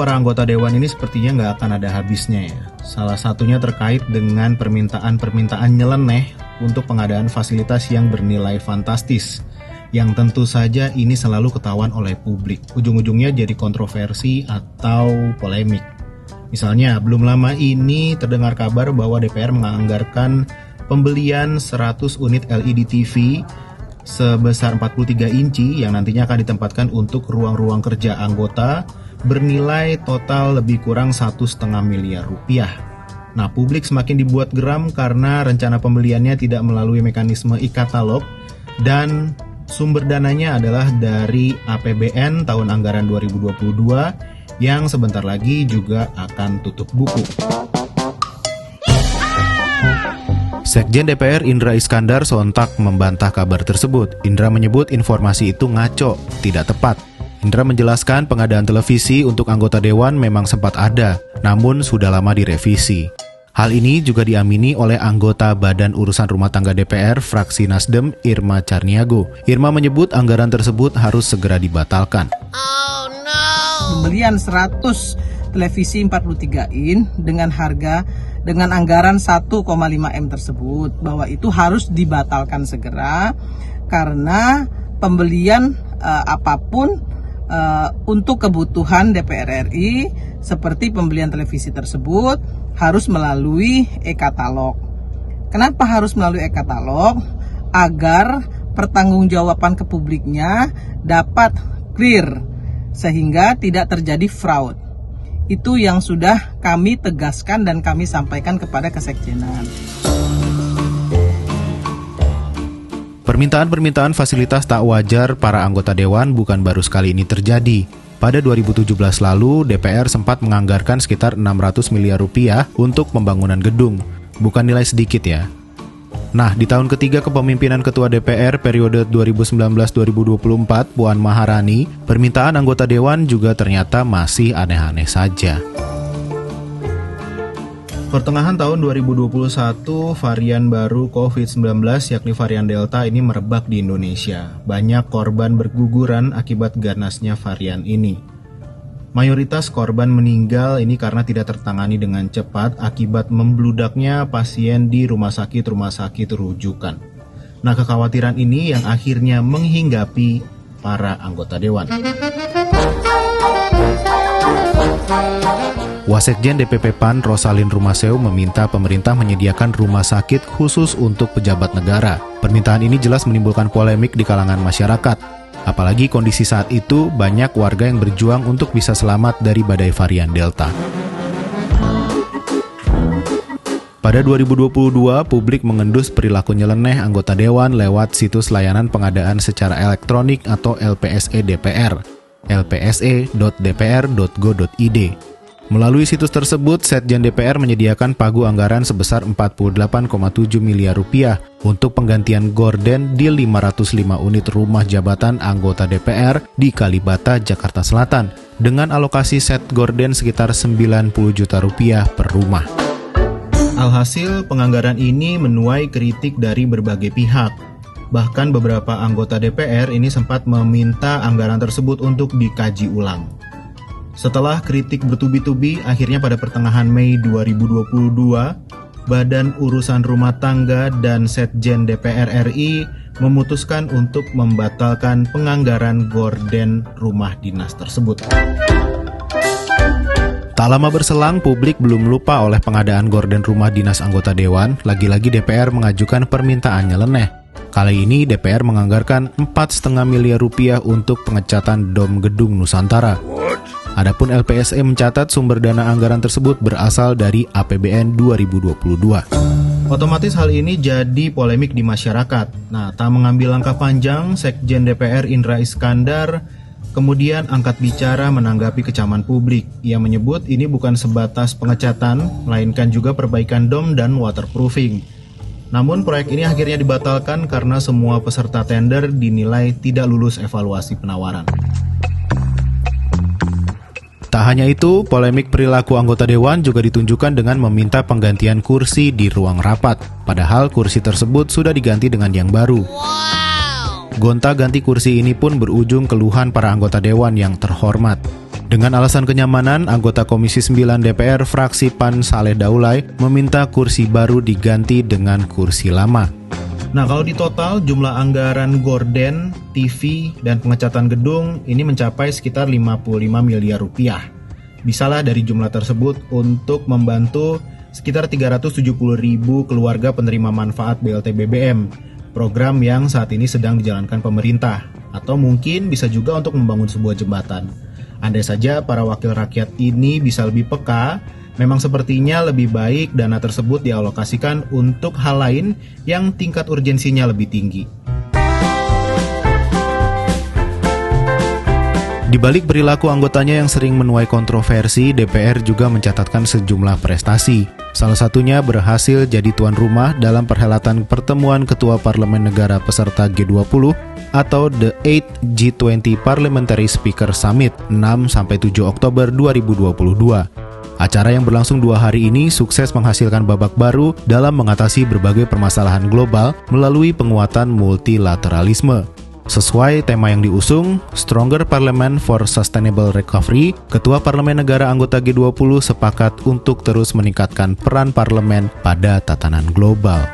para anggota dewan ini sepertinya nggak akan ada habisnya ya. Salah satunya terkait dengan permintaan nyeleneh untuk pengadaan fasilitas yang bernilai fantastis, yang tentu saja ini selalu ketahuan oleh publik. Ujung-ujungnya jadi kontroversi atau polemik. Misalnya, belum lama ini terdengar kabar bahwa DPR menganggarkan pembelian 100 unit LED TV sebesar 43 inci yang nantinya akan ditempatkan untuk ruang-ruang kerja anggota bernilai total lebih kurang 1,5 miliar rupiah. Nah, publik semakin dibuat geram karena rencana pembeliannya tidak melalui mekanisme e-katalog dan sumber dananya adalah dari APBN tahun anggaran 2022 yang sebentar lagi juga akan tutup buku. Sekjen DPR Indra Iskandar sontak membantah kabar tersebut. Indra menyebut informasi itu ngaco, tidak tepat. Indra menjelaskan pengadaan televisi untuk anggota dewan memang sempat ada, namun sudah lama direvisi. Hal ini juga diamini oleh anggota Badan Urusan Rumah Tangga DPR fraksi Nasdem Irma Carniago. Irma menyebut anggaran tersebut harus segera dibatalkan. Oh no! Pembelian 100 televisi 43 in dengan anggaran 1,5 M tersebut, bahwa itu harus dibatalkan segera karena pembelian apapun untuk kebutuhan DPR RI seperti pembelian televisi tersebut harus melalui e-katalog. Kenapa harus melalui e-katalog? Agar pertanggungjawaban ke publiknya dapat clear sehingga tidak terjadi fraud. Itu yang sudah kami tegaskan dan kami sampaikan kepada Kesekjenan. Permintaan fasilitas tak wajar para anggota dewan bukan baru sekali ini terjadi. Pada 2017 lalu, DPR sempat menganggarkan sekitar 600 miliar rupiah untuk pembangunan gedung. Bukan nilai sedikit ya. Nah, di tahun ketiga kepemimpinan Ketua DPR periode 2019-2024, Puan Maharani, permintaan anggota dewan juga ternyata masih aneh-aneh saja. Pertengahan tahun 2021, varian baru COVID-19 yakni varian Delta ini merebak di Indonesia. Banyak korban berguguran akibat ganasnya varian ini. Mayoritas korban meninggal ini karena tidak tertangani dengan cepat akibat membludaknya pasien di rumah sakit rujukan. Nah, kekhawatiran ini yang akhirnya menghinggapi para anggota dewan. Wasekjen DPP PAN Rosalin Rumaseu meminta pemerintah menyediakan rumah sakit khusus untuk pejabat negara. Permintaan ini jelas menimbulkan polemik di kalangan masyarakat. Apalagi kondisi saat itu banyak warga yang berjuang untuk bisa selamat dari badai varian Delta. Pada 2022, publik mengendus perilaku nyeleneh anggota dewan lewat situs layanan pengadaan secara elektronik atau LPSE DPR, lpse.dpr.go.id. Melalui situs tersebut, Sekjen DPR menyediakan pagu anggaran sebesar 48,7 miliar rupiah untuk penggantian gorden di 505 unit rumah jabatan anggota DPR di Kalibata, Jakarta Selatan, dengan alokasi set gorden sekitar 90 juta rupiah per rumah. Alhasil, penganggaran ini menuai kritik dari berbagai pihak. Bahkan beberapa anggota DPR ini sempat meminta anggaran tersebut untuk dikaji ulang. Setelah kritik bertubi-tubi, akhirnya pada pertengahan Mei 2022, Badan Urusan Rumah Tangga dan Sekjen DPR RI memutuskan untuk membatalkan penganggaran gorden rumah dinas tersebut. Tak lama berselang, publik belum lupa oleh pengadaan gorden rumah dinas anggota dewan, lagi-lagi DPR mengajukan permintaan nyeleneh. Kali ini DPR menganggarkan 4,5 miliar rupiah untuk pengecatan dom gedung Nusantara. Adapun LPSE mencatat sumber dana anggaran tersebut berasal dari APBN 2022. Otomatis hal ini jadi polemik di masyarakat. Nah, tak mengambil langkah panjang, Sekjen DPR Indra Iskandar kemudian angkat bicara menanggapi kecaman publik. Ia menyebut ini bukan sebatas pengecatan, melainkan juga perbaikan dom dan waterproofing. Namun proyek ini akhirnya dibatalkan karena semua peserta tender dinilai tidak lulus evaluasi penawaran. Tak hanya itu, polemik perilaku anggota dewan juga ditunjukkan dengan meminta penggantian kursi di ruang rapat. Padahal kursi tersebut sudah diganti dengan yang baru. Gonta-ganti kursi ini pun berujung keluhan para anggota dewan yang terhormat. Dengan alasan kenyamanan, anggota Komisi 9 DPR fraksi PAN Saleh Daulay meminta kursi baru diganti dengan kursi lama. Nah, kalau di total jumlah anggaran gorden, TV, dan pengecatan gedung ini mencapai sekitar 55 miliar rupiah. Bisalah dari jumlah tersebut untuk membantu sekitar 370 ribu keluarga penerima manfaat BLT BBM, program yang saat ini sedang dijalankan pemerintah. Atau mungkin bisa juga untuk membangun sebuah jembatan. Andai saja para wakil rakyat ini bisa lebih peka, memang sepertinya lebih baik dana tersebut dialokasikan untuk hal lain yang tingkat urgensinya lebih tinggi. Di balik perilaku anggotanya yang sering menuai kontroversi, DPR juga mencatatkan sejumlah prestasi. Salah satunya berhasil jadi tuan rumah dalam perhelatan pertemuan Ketua Parlemen Negara peserta G20 atau The 8th G20 Parliamentary Speaker Summit 6-7 Oktober 2022. Acara yang berlangsung 2 hari ini sukses menghasilkan babak baru dalam mengatasi berbagai permasalahan global melalui penguatan multilateralisme. Sesuai tema yang diusung, Stronger Parliament for Sustainable Recovery, Ketua Parlemen Negara anggota G20 sepakat untuk terus meningkatkan peran parlemen pada tatanan global.